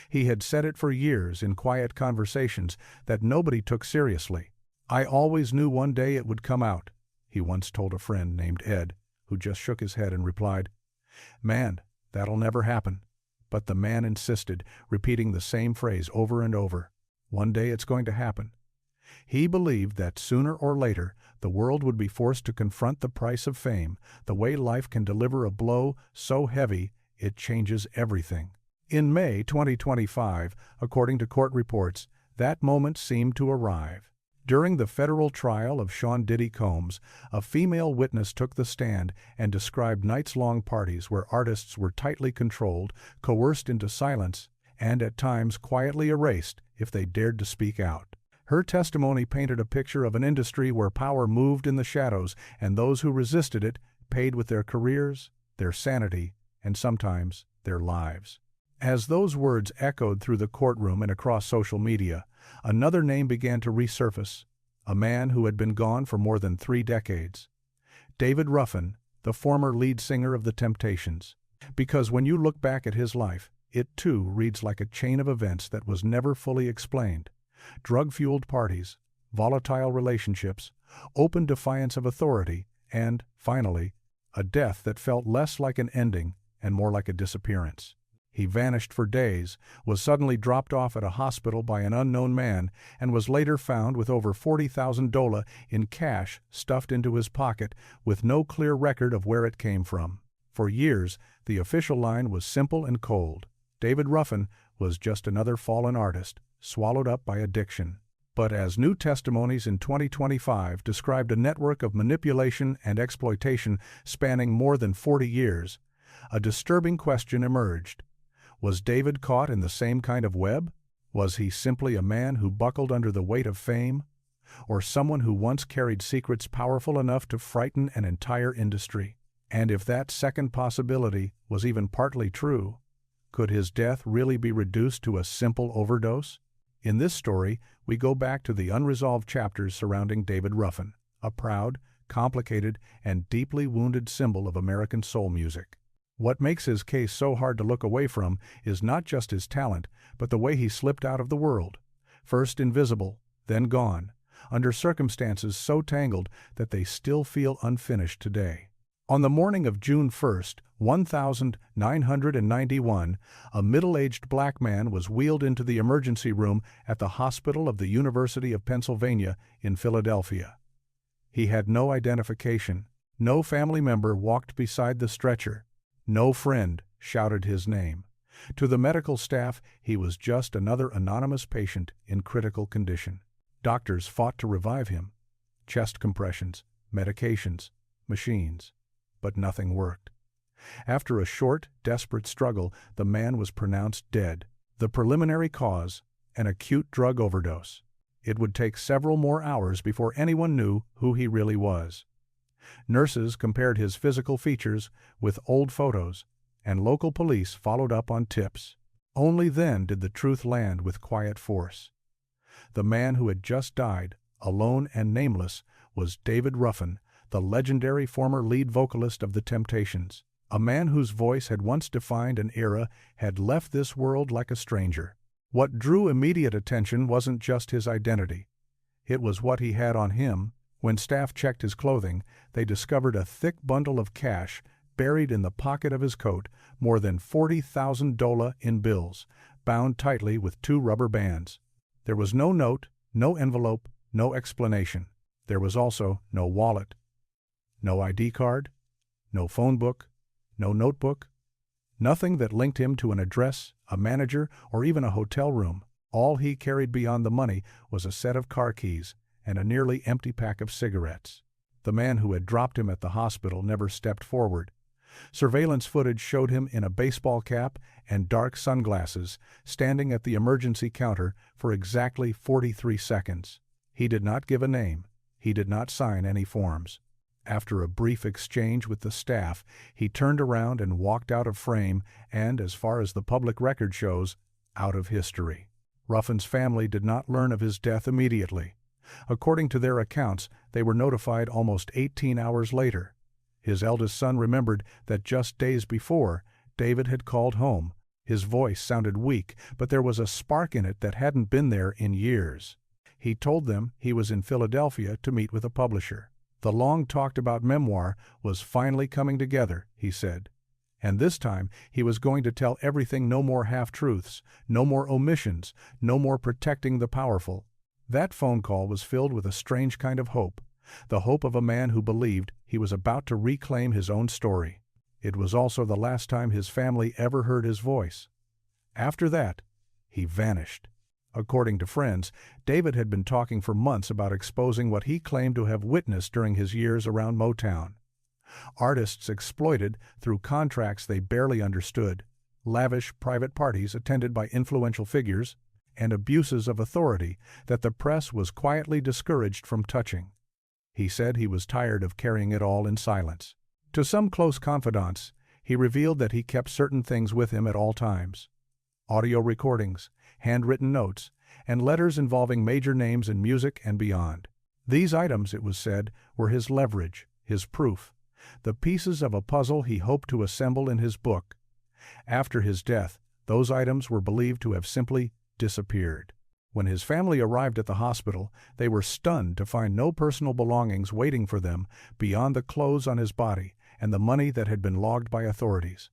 He had said it for years in quiet conversations that nobody took seriously. "I always knew one day it would come out," he once told a friend named Ed, who just shook his head and replied, "Man, that'll never happen." But the man insisted, repeating the same phrase over and over. One day it's going to happen. He believed that sooner or later the world would be forced to confront the price of fame, the way life can deliver a blow so heavy it changes everything. In May 2025, according to court reports, that moment seemed to arrive. During the federal trial of Sean Diddy Combs, a female witness took the stand and described nights-long parties where artists were tightly controlled, coerced into silence, and at times quietly erased if they dared to speak out. Her testimony painted a picture of an industry where power moved in the shadows, and those who resisted it paid with their careers, their sanity, and sometimes their lives. As those words echoed through the courtroom and across social media, another name began to resurface, a man who had been gone for more than 3 decades. David Ruffin, the former lead singer of The Temptations. Because when you look back at his life, it too reads like a chain of events that was never fully explained. Drug-fueled parties, volatile relationships, open defiance of authority, and, finally, a death that felt less like an ending and more like a disappearance. He vanished for days, was suddenly dropped off at a hospital by an unknown man, and was later found with over $40,000 in cash stuffed into his pocket, with no clear record of where it came from. For years, the official line was simple and cold. David Ruffin was just another fallen artist, swallowed up by addiction. But as new testimonies in 2025 described a network of manipulation and exploitation spanning more than 40 years, a disturbing question emerged. Was David caught in the same kind of web? Was he simply a man who buckled under the weight of fame? Or someone who once carried secrets powerful enough to frighten an entire industry? And if that second possibility was even partly true, could his death really be reduced to a simple overdose? In this story, we go back to the unresolved chapters surrounding David Ruffin, a proud, complicated, and deeply wounded symbol of American soul music. What makes his case so hard to look away from is not just his talent, but the way he slipped out of the world. First invisible, then gone, under circumstances so tangled that they still feel unfinished today. On the morning of June 1st, 1991, a middle-aged black man was wheeled into the emergency room at the Hospital of the University of Pennsylvania in Philadelphia. He had no identification. No family member walked beside the stretcher. No friend shouted his name. To the medical staff, he was just another anonymous patient in critical condition. Doctors fought to revive him. Chest compressions, medications, machines. But nothing worked. After a short, desperate struggle, the man was pronounced dead. The preliminary cause, an acute drug overdose. It would take several more hours before anyone knew who he really was. Nurses compared his physical features with old photos, and local police followed up on tips. Only then did the truth land with quiet force. The man who had just died, alone and nameless, was David Ruffin, the legendary former lead vocalist of The Temptations. A man whose voice had once defined an era had left this world like a stranger. What drew immediate attention wasn't just his identity. It was what he had on him. When staff checked his clothing, they discovered a thick bundle of cash buried in the pocket of his coat, more than $40,000 in bills, bound tightly with 2 rubber bands. There was no note, no envelope, no explanation. There was also no wallet, no ID card, no phone book, no notebook, nothing that linked him to an address, a manager, or even a hotel room. All he carried beyond the money was a set of car keys and a nearly empty pack of cigarettes. The man who had dropped him at the hospital never stepped forward. Surveillance footage showed him in a baseball cap and dark sunglasses, standing at the emergency counter for exactly 43 seconds. He did not give a name. He did not sign any forms. After a brief exchange with the staff, he turned around and walked out of frame and, as far as the public record shows, out of history. Ruffin's family did not learn of his death immediately. According to their accounts, they were notified almost 18 hours later. His eldest son remembered that just days before, David had called home, His voice sounded weak, but there was a spark in it that hadn't been there in years. He told them he was in Philadelphia to meet with a publisher. The long-talked-about memoir was finally coming together, he said. And this time he was going to tell everything, no more half-truths, no more omissions, no more protecting the powerful. That phone call was filled with a strange kind of hope, the hope of a man who believed he was about to reclaim his own story. It was also the last time his family ever heard his voice. After that, he vanished. According to friends, David had been talking for months about exposing what he claimed to have witnessed during his years around Motown. Artists exploited through contracts they barely understood, lavish private parties attended by influential figures, and abuses of authority that the press was quietly discouraged from touching. He said he was tired of carrying it all in silence. To some close confidants, he revealed that he kept certain things with him at all times: audio recordings, handwritten notes, and letters involving major names in music and beyond. These items, it was said, were his leverage, his proof, the pieces of a puzzle he hoped to assemble in his book. After his death, those items were believed to have simply disappeared. When his family arrived at the hospital, they were stunned to find no personal belongings waiting for them beyond the clothes on his body and the money that had been logged by authorities.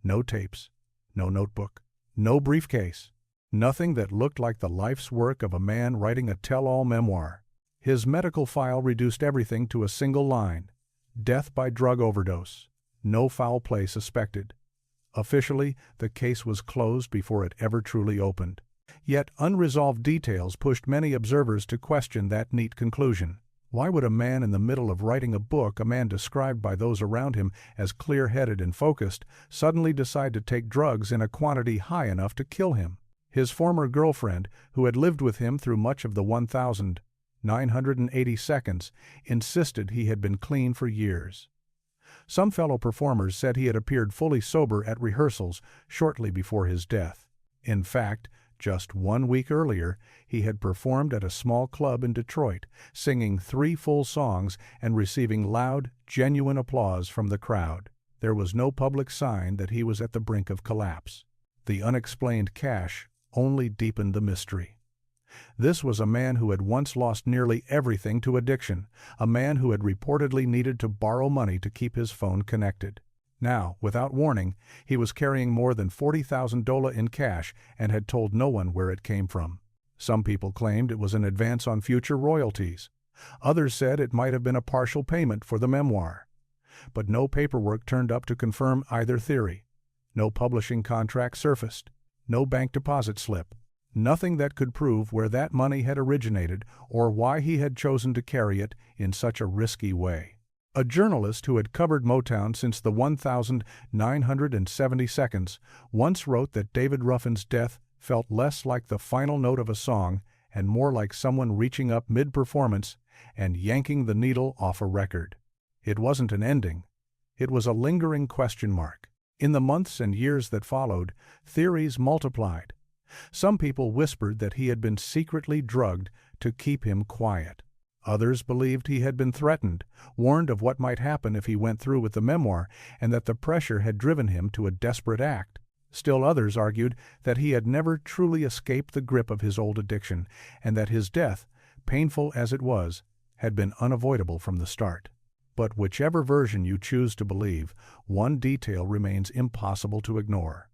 No tapes, no notebook, no briefcase, nothing that looked like the life's work of a man writing a tell-all memoir. His medical file reduced everything to a single line: death by drug overdose, no foul play suspected. Officially, the case was closed before it ever truly opened. Yet unresolved details pushed many observers to question that neat conclusion. Why would a man in the middle of writing a book, a man described by those around him as clear-headed and focused, suddenly decide to take drugs in a quantity high enough to kill him? His former girlfriend, who had lived with him through much of the 1,980 seconds, insisted he had been clean for years. Some fellow performers said he had appeared fully sober at rehearsals shortly before his death. In fact, just 1 week earlier, he had performed at a small club in Detroit, singing 3 full songs and receiving loud, genuine applause from the crowd. There was no public sign that he was at the brink of collapse. The unexplained cash only deepened the mystery. This was a man who had once lost nearly everything to addiction, a man who had reportedly needed to borrow money to keep his phone connected. Now, without warning, he was carrying more than $40,000 in cash and had told no one where it came from. Some people claimed it was an advance on future royalties. Others said it might have been a partial payment for the memoir. But no paperwork turned up to confirm either theory. No publishing contract surfaced. No bank deposit slip. Nothing that could prove where that money had originated or why he had chosen to carry it in such a risky way. A journalist who had covered Motown since the 1,970 seconds once wrote that David Ruffin's death felt less like the final note of a song and more like someone reaching up mid-performance and yanking the needle off a record. It wasn't an ending. It was a lingering question mark. In the months and years that followed, theories multiplied. Some people whispered that he had been secretly drugged to keep him quiet. Others believed he had been threatened, warned of what might happen if he went through with the memoir, and that the pressure had driven him to a desperate act. Still others argued that he had never truly escaped the grip of his old addiction, and that his death, painful as it was, had been unavoidable from the start. But whichever version you choose to believe, one detail remains impossible to ignore.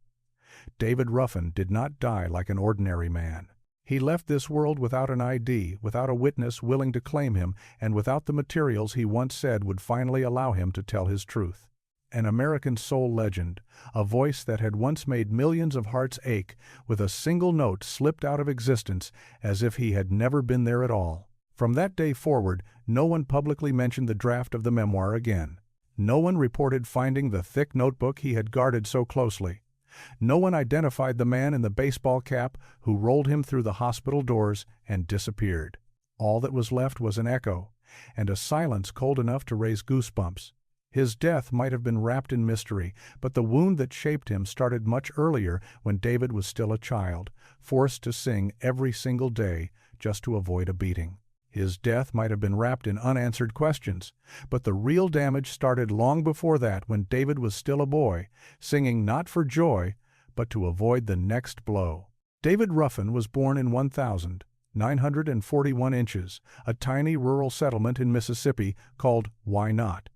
David Ruffin did not die like an ordinary man. He left this world without an ID, without a witness willing to claim him, and without the materials he once said would finally allow him to tell his truth. An American soul legend, a voice that had once made millions of hearts ache, with a single note slipped out of existence as if he had never been there at all. From that day forward, no one publicly mentioned the draft of the memoir again. No one reported finding the thick notebook he had guarded so closely. No one identified the man in the baseball cap who rolled him through the hospital doors and disappeared. All that was left was an echo, and a silence cold enough to raise goosebumps. His death might have been wrapped in mystery, but the wound that shaped him started much earlier when David was still a child, forced to sing every single day just to avoid a beating. His death might have been wrapped in unanswered questions, but the real damage started long before that when David was still a boy, singing not for joy, but to avoid the next blow. David Ruffin was born in 1,941 inches, a tiny rural settlement in Mississippi called Why Not,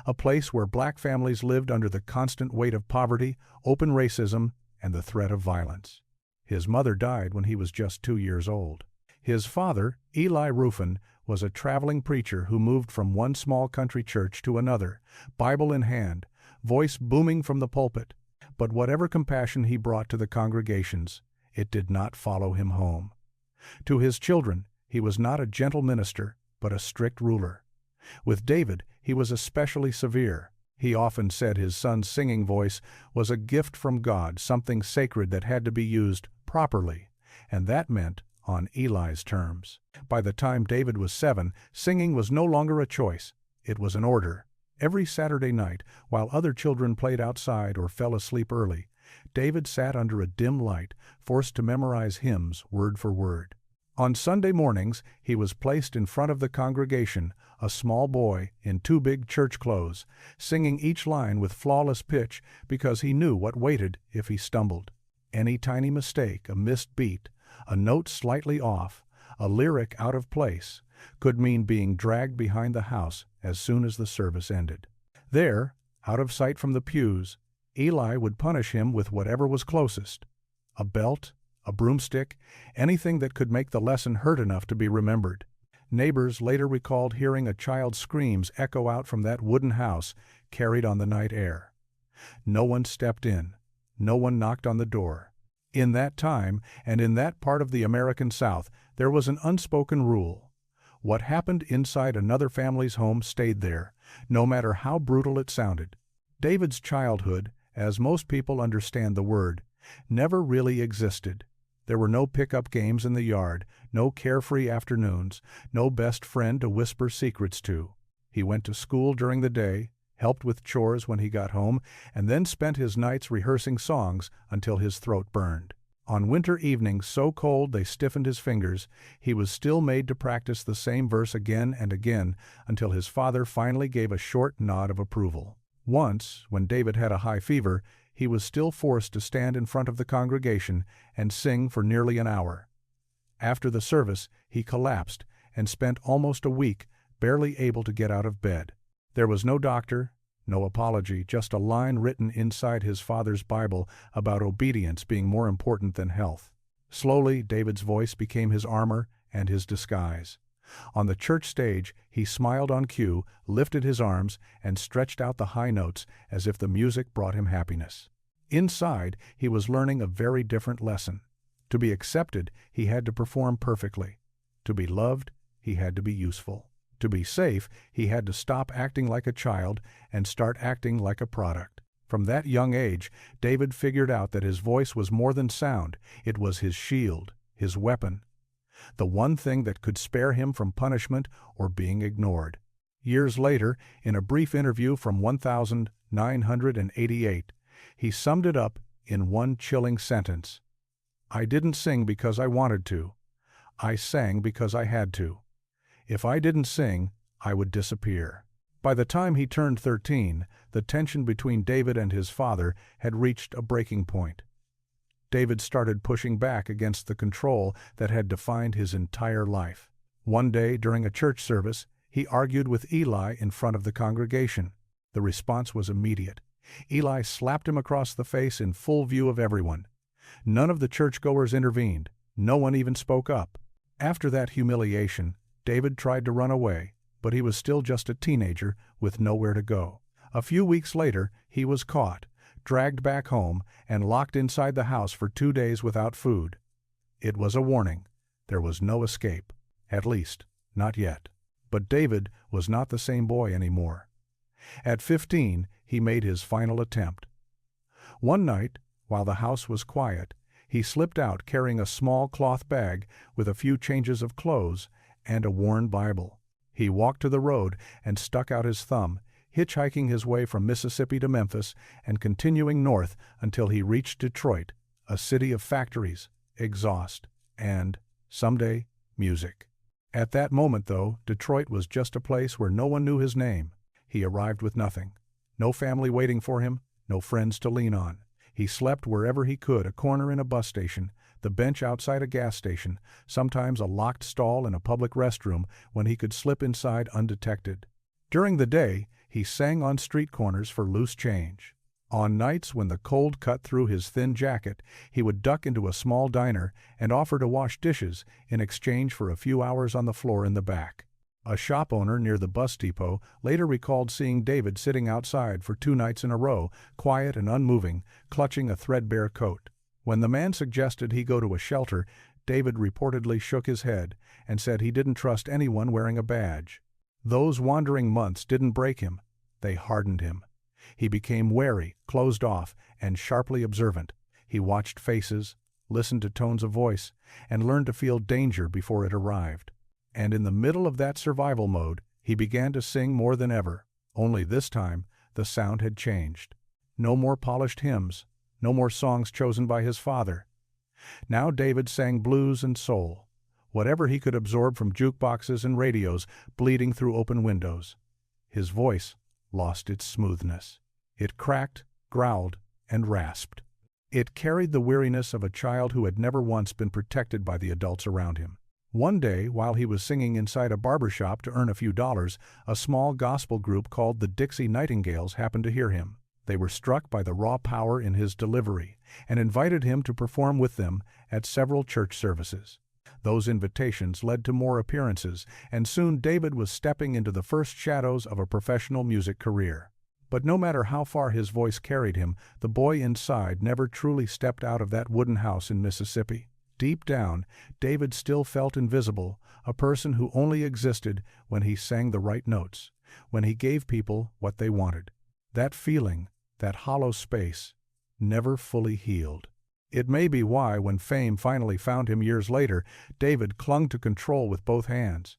a place where black families lived under the constant weight of poverty, open racism, and the threat of violence. His mother died when he was just 2 years old. His father, Eli Ruffin, was a traveling preacher who moved from one small country church to another, Bible in hand, voice booming from the pulpit. But whatever compassion he brought to the congregations, it did not follow him home. To his children, he was not a gentle minister, but a strict ruler. With David, he was especially severe. He often said his son's singing voice was a gift from God, something sacred that had to be used properly, and that meant on Eli's terms. By the time David was 7, singing was no longer a choice. It was an order. Every Saturday night, while other children played outside or fell asleep early, David sat under a dim light, forced to memorize hymns word for word. On Sunday mornings, he was placed in front of the congregation, a small boy in 2 big church clothes, singing each line with flawless pitch because he knew what waited if he stumbled. Any tiny mistake, a missed beat, a note slightly off, a lyric out of place, could mean being dragged behind the house as soon as the service ended. There, out of sight from the pews, Eli would punish him with whatever was closest: a belt, a broomstick, anything that could make the lesson hurt enough to be remembered. Neighbors later recalled hearing a child's screams echo out from that wooden house carried on the night air. No one stepped in. No one knocked on the door. In that time, and in that part of the American South, there was an unspoken rule. What happened inside another family's home stayed there, no matter how brutal it sounded. David's childhood, as most people understand the word, never really existed. There were no pickup games in the yard, no carefree afternoons, no best friend to whisper secrets to. He went to school during the day, helped with chores when he got home, and then spent his nights rehearsing songs until his throat burned. On winter evenings so cold they stiffened his fingers, he was still made to practice the same verse again and again until his father finally gave a short nod of approval. Once, when David had a high fever, he was still forced to stand in front of the congregation and sing for nearly an hour. After the service, he collapsed and spent almost a week barely able to get out of bed. There was no doctor, no apology, just a line written inside his father's Bible about obedience being more important than health. Slowly, David's voice became his armor and his disguise. On the church stage, he smiled on cue, lifted his arms, and stretched out the high notes as if the music brought him happiness. Inside, he was learning a very different lesson. To be accepted, he had to perform perfectly. To be loved, he had to be useful. To be safe, he had to stop acting like a child and start acting like a product. From that young age, David figured out that his voice was more than sound. It was his shield, his weapon, the one thing that could spare him from punishment or being ignored. Years later, in a brief interview from 1988, he summed it up in one chilling sentence: "I didn't sing because I wanted to. I sang because I had to. If I didn't sing, I would disappear." By the time he turned 13, the tension between David and his father had reached a breaking point. David started pushing back against the control that had defined his entire life. One day, during a church service, he argued with Eli in front of the congregation. The response was immediate. Eli slapped him across the face in full view of everyone. None of the churchgoers intervened. No one even spoke up. After that humiliation, David tried to run away, but he was still just a teenager with nowhere to go. A few weeks later, he was caught, dragged back home, and locked inside the house for 2 days without food. It was a warning. There was no escape. At least, not yet. But David was not the same boy anymore. At 15, he made his final attempt. One night, while the house was quiet, he slipped out carrying a small cloth bag with a few changes of clothes and a worn Bible. He walked to the road and stuck out his thumb, hitchhiking his way from Mississippi to Memphis and continuing north until he reached Detroit, a city of factories, exhaust, and, someday, music. At that moment, though, Detroit was just a place where no one knew his name. He arrived with nothing. No family waiting for him, no friends to lean on. He slept wherever he could, a corner in a bus station, the bench outside a gas station, sometimes a locked stall in a public restroom when he could slip inside undetected. During the day, he sang on street corners for loose change. On nights when the cold cut through his thin jacket, he would duck into a small diner and offer to wash dishes in exchange for a few hours on the floor in the back. A shop owner near the bus depot later recalled seeing David sitting outside for 2 nights in a row, quiet and unmoving, clutching a threadbare coat. When the man suggested he go to a shelter, David reportedly shook his head and said he didn't trust anyone wearing a badge. Those wandering months didn't break him, they hardened him. He became wary, closed off, and sharply observant. He watched faces, listened to tones of voice, and learned to feel danger before it arrived. And in the middle of that survival mode, he began to sing more than ever. Only this time, the sound had changed. No more polished hymns, no more songs chosen by his father. Now David sang blues and soul, whatever he could absorb from jukeboxes and radios bleeding through open windows. His voice lost its smoothness. It cracked, growled, and rasped. It carried the weariness of a child who had never once been protected by the adults around him. One day, while he was singing inside a barber shop to earn a few dollars, a small gospel group called the Dixie Nightingales happened to hear him. They were struck by the raw power in his delivery and invited him to perform with them at several church services. Those invitations led to more appearances, and soon David was stepping into the first shadows of a professional music career. But no matter how far his voice carried him, the boy inside never truly stepped out of that wooden house in Mississippi. Deep down, David still felt invisible, a person who only existed when he sang the right notes, when he gave people what they wanted. That feeling, that hollow space, never fully healed. It may be why, when fame finally found him years later, David clung to control with both hands.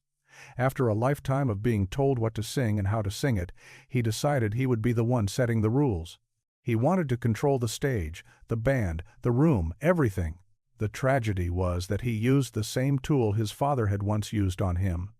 After a lifetime of being told what to sing and how to sing it, he decided he would be the one setting the rules. He wanted to control the stage, the band, the room, everything. The tragedy was that he used the same tool his father had once used on him.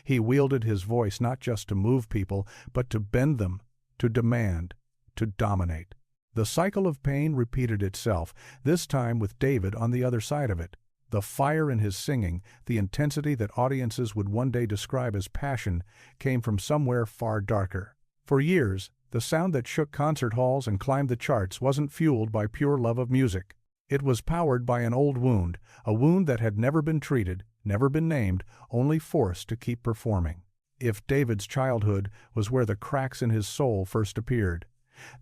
He wielded his voice not just to move people, but to bend them, to demand, to dominate. The cycle of pain repeated itself, this time with David on the other side of it. The fire in his singing, the intensity that audiences would one day describe as passion, came from somewhere far darker. For years, the sound that shook concert halls and climbed the charts wasn't fueled by pure love of music. It was powered by an old wound, a wound that had never been treated, never been named, only forced to keep performing. If David's childhood was where the cracks in his soul first appeared,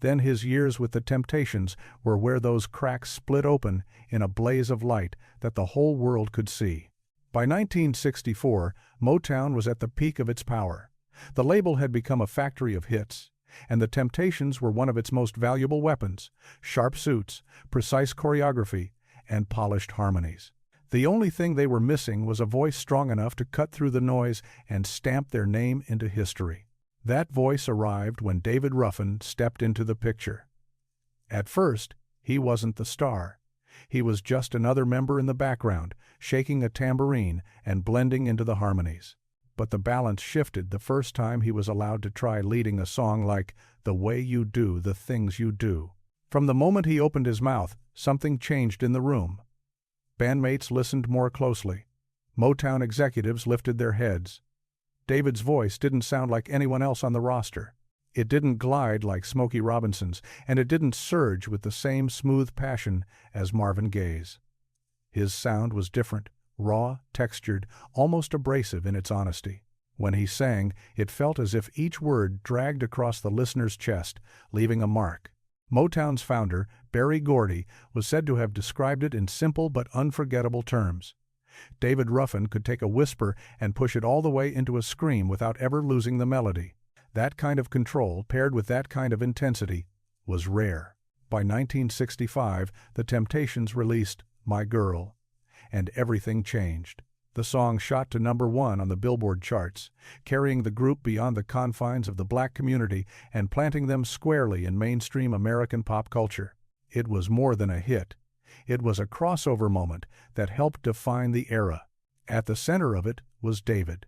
then his years with the Temptations were where those cracks split open in a blaze of light that the whole world could see. By 1964, Motown was at the peak of its power. The label had become a factory of hits, and the Temptations were one of its most valuable weapons: sharp suits, precise choreography, and polished harmonies. The only thing they were missing was a voice strong enough to cut through the noise and stamp their name into history. That voice arrived when David Ruffin stepped into the picture. At first, he wasn't the star. He was just another member in the background, shaking a tambourine and blending into the harmonies. But the balance shifted the first time he was allowed to try leading a song like "The Way You Do the Things You Do." From the moment he opened his mouth, something changed in the room. Bandmates listened more closely. Motown executives lifted their heads. David's voice didn't sound like anyone else on the roster. It didn't glide like Smokey Robinson's, and it didn't surge with the same smooth passion as Marvin Gaye's. His sound was different, raw, textured, almost abrasive in its honesty. When he sang, it felt as if each word dragged across the listener's chest, leaving a mark. Motown's founder, Berry Gordy, was said to have described it in simple but unforgettable terms. David Ruffin could take a whisper and push it all the way into a scream without ever losing the melody. That kind of control, paired with that kind of intensity, was rare. By 1965, the Temptations released "My Girl," and everything changed. The song shot to #1 on the Billboard charts, carrying the group beyond the confines of the black community and planting them squarely in mainstream American pop culture. It was more than a hit. It was a crossover moment that helped define the era. At the center of it was David.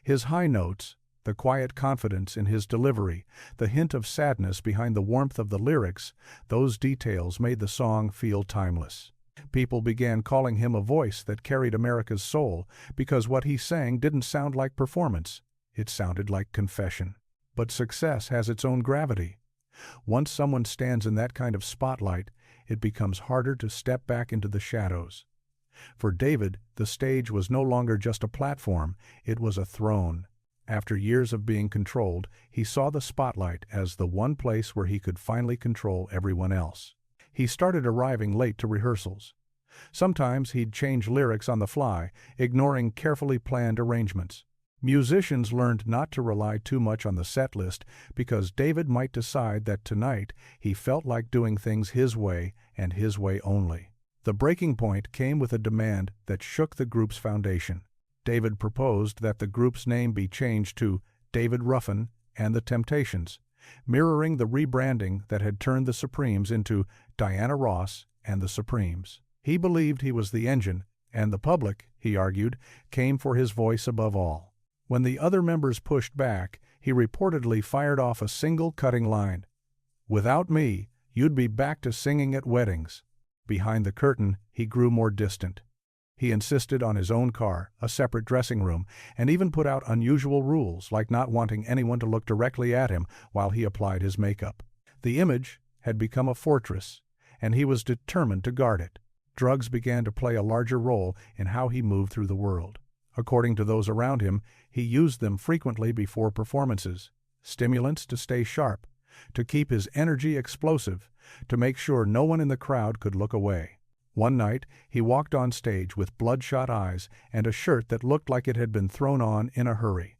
His high notes, The quiet confidence in his delivery, the hint of sadness behind the warmth of the lyrics, those details made the song feel timeless. People began calling him a voice that carried America's soul because what he sang didn't sound like performance. It sounded like confession. But success has its own gravity. Once someone stands in that kind of spotlight, it becomes harder to step back into the shadows. For David, the stage was no longer just a platform, it was a throne. After years of being controlled, he saw the spotlight as the one place where he could finally control everyone else. He started arriving late to rehearsals. Sometimes he'd change lyrics on the fly, ignoring carefully planned arrangements. Musicians learned not to rely too much on the set list because David might decide that tonight he felt like doing things his way and his way only. The breaking point came with a demand that shook the group's foundation. David proposed that the group's name be changed to David Ruffin and the Temptations, mirroring the rebranding that had turned the Supremes into Diana Ross and the Supremes. He believed he was the engine, and the public, he argued, came for his voice above all. When the other members pushed back, he reportedly fired off a single cutting line. "Without me, you'd be back to singing at weddings." Behind the curtain, he grew more distant. He insisted on his own car, a separate dressing room, and even put out unusual rules like not wanting anyone to look directly at him while he applied his makeup. The image had become a fortress, and he was determined to guard it. Drugs began to play a larger role in how he moved through the world. According to those around him, he used them frequently before performances. Stimulants to stay sharp, to keep his energy explosive, to make sure no one in the crowd could look away. One night, he walked on stage with bloodshot eyes and a shirt that looked like it had been thrown on in a hurry.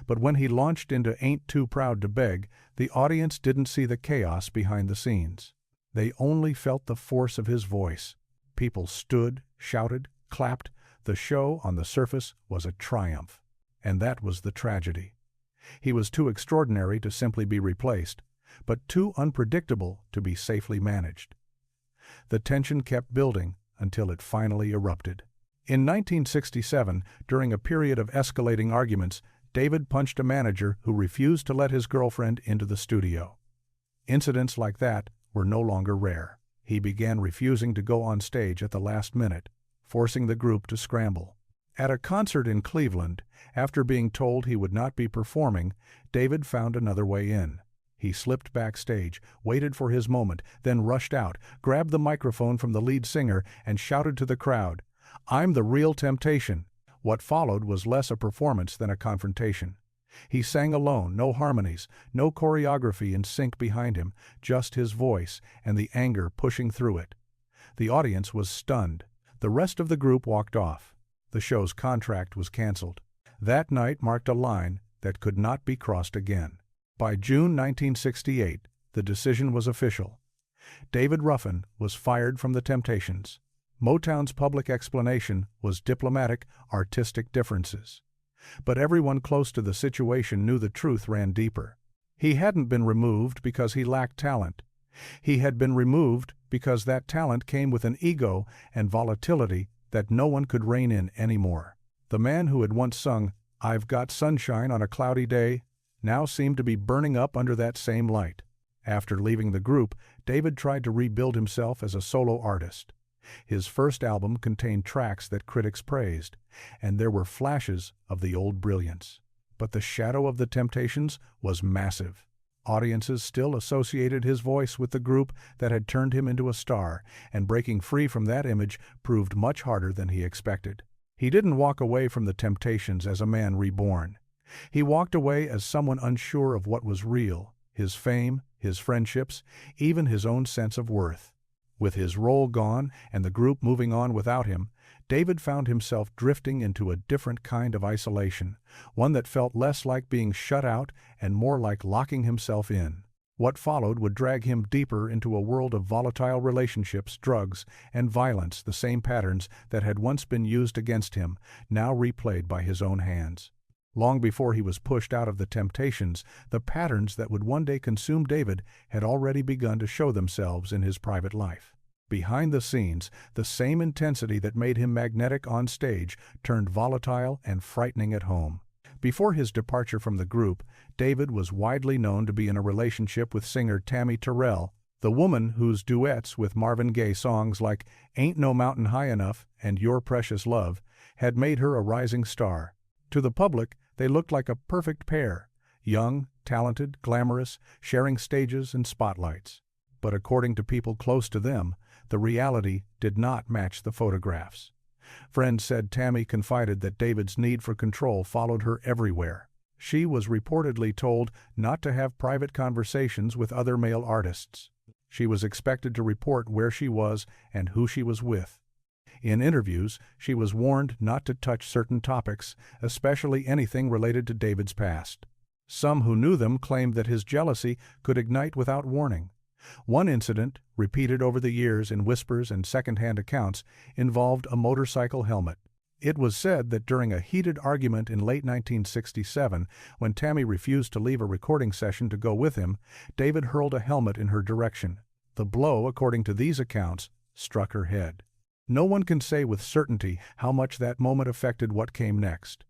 But when he launched into Ain't Too Proud to Beg, the audience didn't see the chaos behind the scenes. They only felt the force of his voice. People stood, shouted, clapped. The show, on the surface, was a triumph. And that was the tragedy. He was too extraordinary to simply be replaced, but too unpredictable to be safely managed. The tension kept building until it finally erupted. In 1967, during a period of escalating arguments, David punched a manager who refused to let his girlfriend into the studio. Incidents like that were no longer rare. He began refusing to go on stage at the last minute, forcing the group to scramble. At a concert in Cleveland, after being told he would not be performing, David found another way in. He slipped backstage, waited for his moment, then rushed out, grabbed the microphone from the lead singer, and shouted to the crowd, "I'm the real Temptation." What followed was less a performance than a confrontation. He sang alone, no harmonies, no choreography in sync behind him, just his voice and the anger pushing through it. The audience was stunned. The rest of the group walked off. The show's contract was canceled. That night marked a line that could not be crossed again. By June 1968, the decision was official. David Ruffin was fired from the Temptations. Motown's public explanation was diplomatic, artistic differences. But everyone close to the situation knew the truth ran deeper. He hadn't been removed because he lacked talent. He had been removed because that talent came with an ego and volatility that no one could rein in anymore. The man who had once sung, "I've Got Sunshine on a Cloudy Day," now seemed to be burning up under that same light. After leaving the group, David tried to rebuild himself as a solo artist. His first album contained tracks that critics praised, and there were flashes of the old brilliance. But the shadow of the Temptations was massive. Audiences still associated his voice with the group that had turned him into a star, and breaking free from that image proved much harder than he expected. He didn't walk away from the Temptations as a man reborn. He walked away as someone unsure of what was real, his fame, his friendships, even his own sense of worth. With his role gone and the group moving on without him, David found himself drifting into a different kind of isolation, one that felt less like being shut out and more like locking himself in. What followed would drag him deeper into a world of volatile relationships, drugs, and violence, the same patterns that had once been used against him, now replayed by his own hands. Long before he was pushed out of the Temptations, the patterns that would one day consume David had already begun to show themselves in his private life. Behind the scenes, the same intensity that made him magnetic on stage turned volatile and frightening at home. Before his departure from the group, David was widely known to be in a relationship with singer Tammy Terrell, the woman whose duets with Marvin Gaye songs like Ain't No Mountain High Enough and Your Precious Love had made her a rising star. To the public, they looked like a perfect pair, young, talented, glamorous, sharing stages and spotlights. But according to people close to them, the reality did not match the photographs. Friends said Tammy confided that David's need for control followed her everywhere. She was reportedly told not to have private conversations with other male artists. She was expected to report where she was and who she was with. In interviews, she was warned not to touch certain topics, especially anything related to David's past. Some who knew them claimed that his jealousy could ignite without warning. One incident, repeated over the years in whispers and second-hand accounts, involved a motorcycle helmet. It was said that during a heated argument in late 1967, when Tammy refused to leave a recording session to go with him, David hurled a helmet in her direction. The blow, according to these accounts, struck her head. No one can say with certainty how much that moment affected what came next.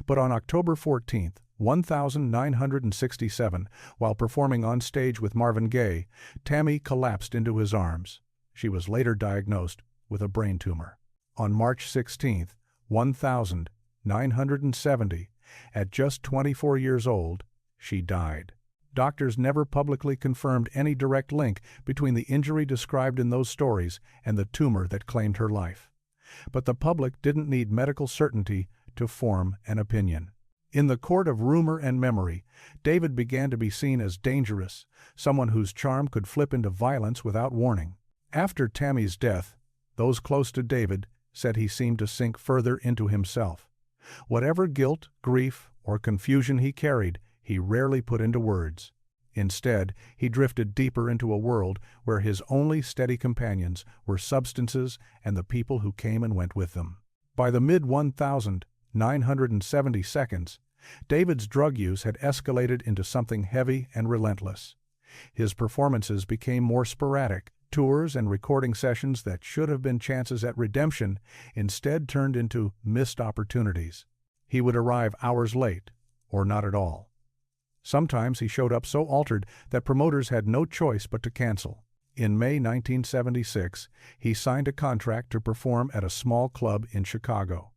But on October 14, 1967, while performing on stage with Marvin Gaye, Tammy collapsed into his arms. She was later diagnosed with a brain tumor. On March 16, 1970, at just 24 years old, she died. Doctors never publicly confirmed any direct link between the injury described in those stories and the tumor that claimed her life. But the public didn't need medical certainty to form an opinion. In the court of rumor and memory, David began to be seen as dangerous, someone whose charm could flip into violence without warning. After Tammy's death, those close to David said he seemed to sink further into himself. Whatever guilt, grief, or confusion he carried, he rarely put into words. Instead, he drifted deeper into a world where his only steady companions were substances and the people who came and went with them. By the mid-1970s, David's drug use had escalated into something heavy and relentless. His performances became more sporadic. Tours and recording sessions that should have been chances at redemption instead turned into missed opportunities. He would arrive hours late, or not at all. Sometimes he showed up so altered that promoters had no choice but to cancel. In May 1976, he signed a contract to perform at a small club in Chicago.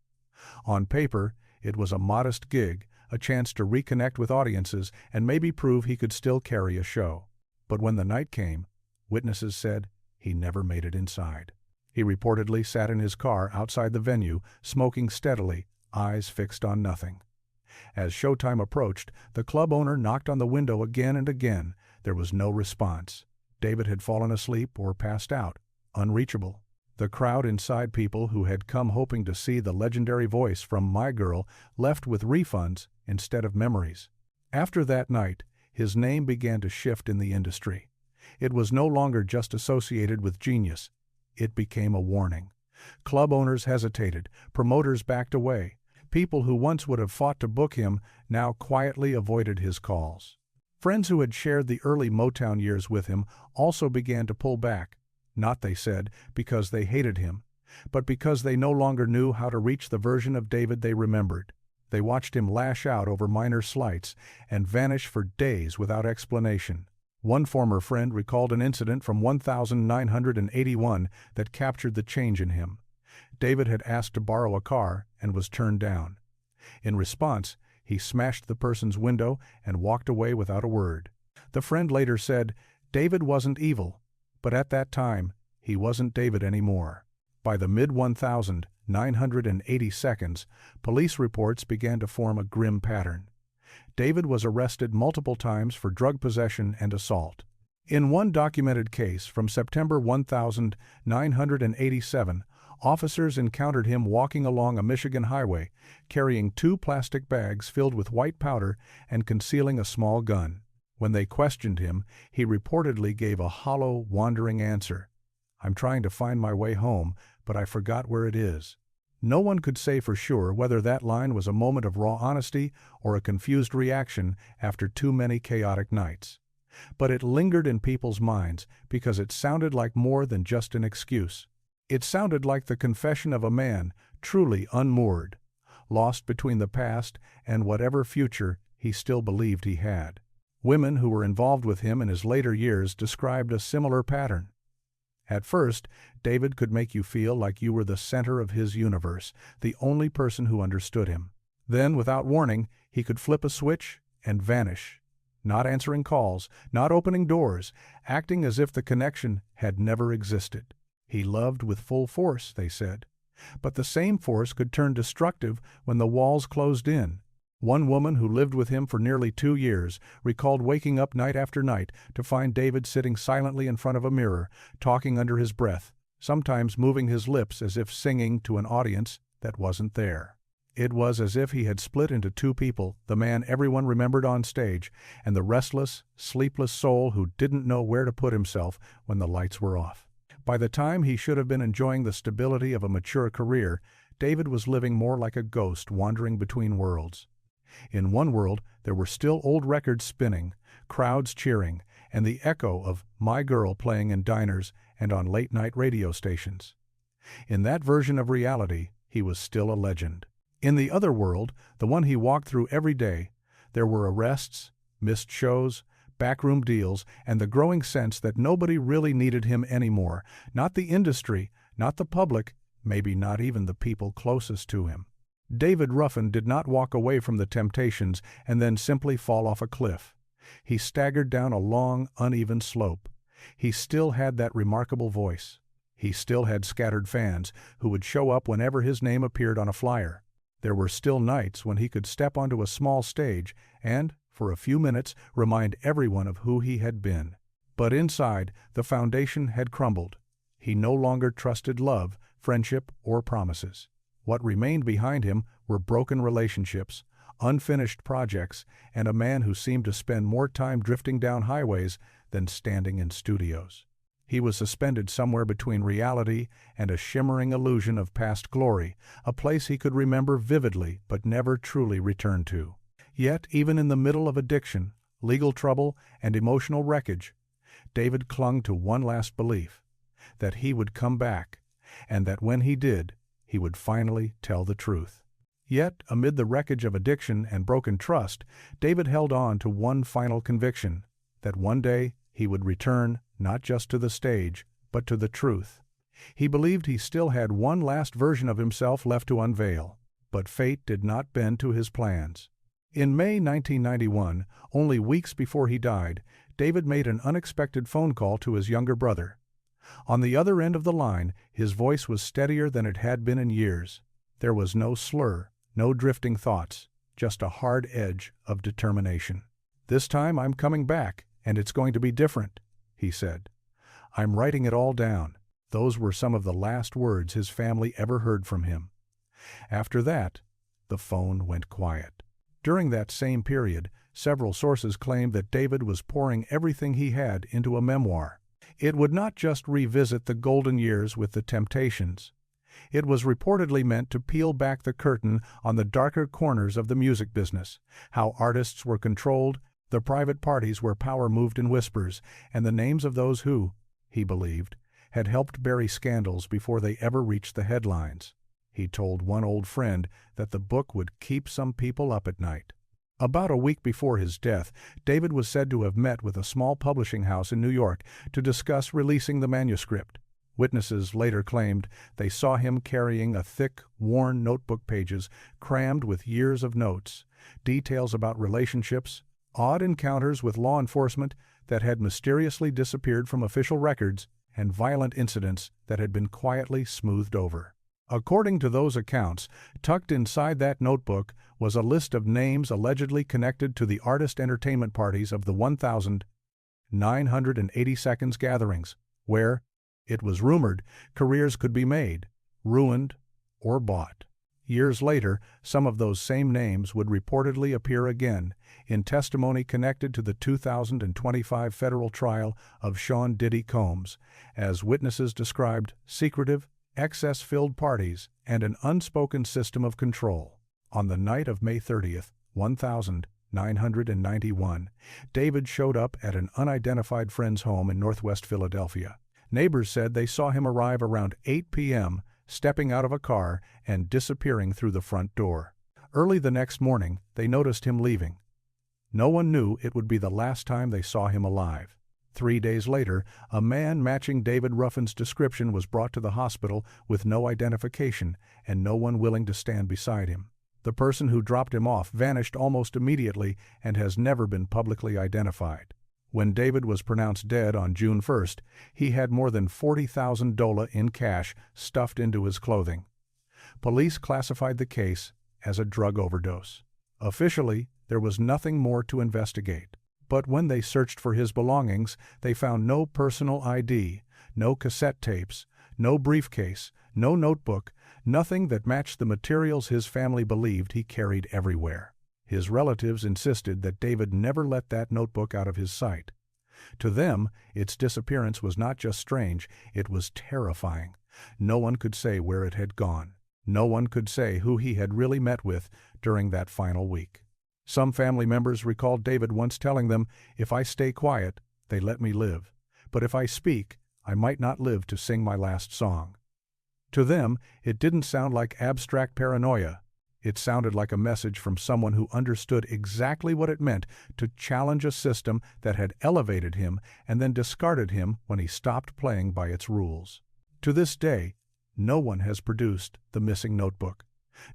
On paper, it was a modest gig, a chance to reconnect with audiences and maybe prove he could still carry a show. But when the night came, witnesses said he never made it inside. He reportedly sat in his car outside the venue, smoking steadily, eyes fixed on nothing. As showtime approached, the club owner knocked on the window again and again. There was no response. David had fallen asleep or passed out, unreachable. The crowd inside, people who had come hoping to see the legendary voice from My Girl, left with refunds instead of memories. After that night, his name began to shift in the industry. It was no longer just associated with genius. It became a warning. Club owners hesitated, promoters backed away. People who once would have fought to book him now quietly avoided his calls. Friends who had shared the early Motown years with him also began to pull back, not, they said, because they hated him, but because they no longer knew how to reach the version of David they remembered. They watched him lash out over minor slights and vanish for days without explanation. One former friend recalled an incident from 1981 that captured the change in him. David had asked to borrow a car and was turned down. In response, he smashed the person's window and walked away without a word. The friend later said, David wasn't evil, but at that time, he wasn't David anymore. By the mid-1982s, police reports began to form a grim pattern. David was arrested multiple times for drug possession and assault. In one documented case from September 1987, officers encountered him walking along a Michigan highway, carrying 2 plastic bags filled with white powder and concealing a small gun. When they questioned him, he reportedly gave a hollow, wandering answer. "I'm trying to find my way home, but I forgot where it is." No one could say for sure whether that line was a moment of raw honesty or a confused reaction after too many chaotic nights. But it lingered in people's minds because it sounded like more than just an excuse. It sounded like the confession of a man truly unmoored, lost between the past and whatever future he still believed he had. Women who were involved with him in his later years described a similar pattern. At first, David could make you feel like you were the center of his universe, the only person who understood him. Then, without warning, he could flip a switch and vanish, not answering calls, not opening doors, acting as if the connection had never existed. He loved with full force, they said. But the same force could turn destructive when the walls closed in. One woman who lived with him for nearly 2 years recalled waking up night after night to find David sitting silently in front of a mirror, talking under his breath, sometimes moving his lips as if singing to an audience that wasn't there. It was as if he had split into two people, the man everyone remembered on stage, and the restless, sleepless soul who didn't know where to put himself when the lights were off. By the time he should have been enjoying the stability of a mature career, David was living more like a ghost wandering between worlds. In one world, there were still old records spinning, crowds cheering, and the echo of My Girl playing in diners and on late-night radio stations. In that version of reality, he was still a legend. In the other world, the one he walked through every day, there were arrests, missed shows, backroom deals, and the growing sense that nobody really needed him anymore, not the industry, not the public, maybe not even the people closest to him. David Ruffin did not walk away from the temptations and then simply fall off a cliff. He staggered down a long, uneven slope. He still had that remarkable voice. He still had scattered fans who would show up whenever his name appeared on a flyer. There were still nights when he could step onto a small stage and, for a few minutes, remind everyone of who he had been. But inside, the foundation had crumbled. He no longer trusted love, friendship, or promises. What remained behind him were broken relationships, unfinished projects, and a man who seemed to spend more time drifting down highways than standing in studios. He was suspended somewhere between reality and a shimmering illusion of past glory, a place he could remember vividly but never truly return to. Yet, even in the middle of addiction, legal trouble, and emotional wreckage, David clung to one last belief, that he would come back, and that when he did, he would finally tell the truth. Yet, amid the wreckage of addiction and broken trust, David held on to one final conviction, that one day he would return not just to the stage, but to the truth. He believed he still had one last version of himself left to unveil, but fate did not bend to his plans. In May 1991, only weeks before he died, David made an unexpected phone call to his younger brother. On the other end of the line, his voice was steadier than it had been in years. There was no slur, no drifting thoughts, just a hard edge of determination. "This time I'm coming back, and it's going to be different," he said. "I'm writing it all down." Those were some of the last words his family ever heard from him. After that, the phone went quiet. During that same period, several sources claimed that David was pouring everything he had into a memoir. It would not just revisit the golden years with the Temptations. It was reportedly meant to peel back the curtain on the darker corners of the music business, how artists were controlled, the private parties where power moved in whispers, and the names of those who, he believed, had helped bury scandals before they ever reached the headlines. He told one old friend that the book would keep some people up at night. About a week before his death, David was said to have met with a small publishing house in New York to discuss releasing the manuscript. Witnesses later claimed they saw him carrying a thick, worn notebook pages crammed with years of notes, details about relationships, odd encounters with law enforcement that had mysteriously disappeared from official records, and violent incidents that had been quietly smoothed over. According to those accounts, tucked inside that notebook was a list of names allegedly connected to the artist entertainment parties of the 1,982nd gatherings, where, it was rumored, careers could be made, ruined, or bought. Years later, some of those same names would reportedly appear again in testimony connected to the 2025 federal trial of Sean Diddy Combs, as witnesses described secretive, excess-filled parties and an unspoken system of control. On the night of May 30th, 1991, David showed up at an unidentified friend's home in northwest Philadelphia. Neighbors said they saw him arrive around 8 p.m., stepping out of a car and disappearing through the front door. Early the next morning, they noticed him leaving. No one knew it would be the last time they saw him alive. 3 days later, a man matching David Ruffin's description was brought to the hospital with no identification and no one willing to stand beside him. The person who dropped him off vanished almost immediately and has never been publicly identified. When David was pronounced dead on June 1st, he had more than $40,000 in cash stuffed into his clothing. Police classified the case as a drug overdose. Officially, there was nothing more to investigate. But when they searched for his belongings, they found no personal ID, no cassette tapes, no briefcase, no notebook, nothing that matched the materials his family believed he carried everywhere. His relatives insisted that David never let that notebook out of his sight. To them, its disappearance was not just strange, it was terrifying. No one could say where it had gone. No one could say who he had really met with during that final week. Some family members recalled David once telling them, "If I stay quiet, they let me live. But if I speak, I might not live to sing my last song." To them, it didn't sound like abstract paranoia. It sounded like a message from someone who understood exactly what it meant to challenge a system that had elevated him and then discarded him when he stopped playing by its rules. To this day, no one has produced the missing notebook.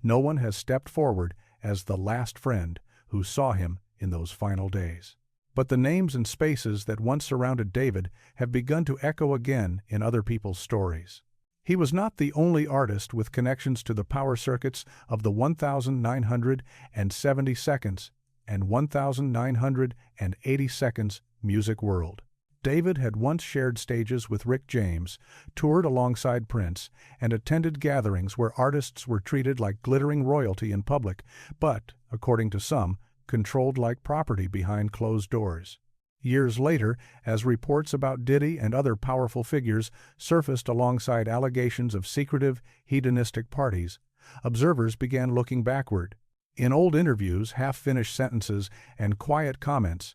No one has stepped forward as the last friend who saw him in those final days. But the names and spaces that once surrounded David have begun to echo again in other people's stories. He was not the only artist with connections to the power circuits of the 1970 seconds and 1980 seconds music world. David had once shared stages with Rick James, toured alongside Prince, and attended gatherings where artists were treated like glittering royalty in public, but, according to some, controlled like property behind closed doors. Years later, as reports about Diddy and other powerful figures surfaced alongside allegations of secretive, hedonistic parties, observers began looking backward. In old interviews, half-finished sentences, and quiet comments,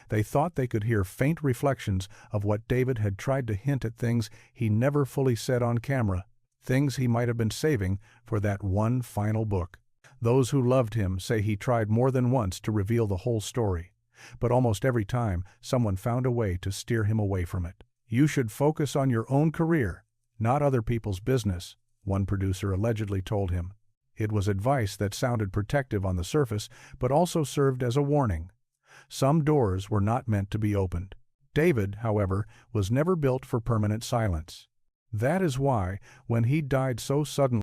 they thought they could hear faint reflections of what David had tried to hint at, things he never fully said on camera, things he might have been saving for that one final book. Those who loved him say he tried more than once to reveal the whole story, but almost every time someone found a way to steer him away from it. "You should focus on your own career, not other people's business," one producer allegedly told him. It was advice that sounded protective on the surface, but also served as a warning. Some doors were not meant to be opened. David, however, was never built for permanent silence. That is why, when he died so suddenly,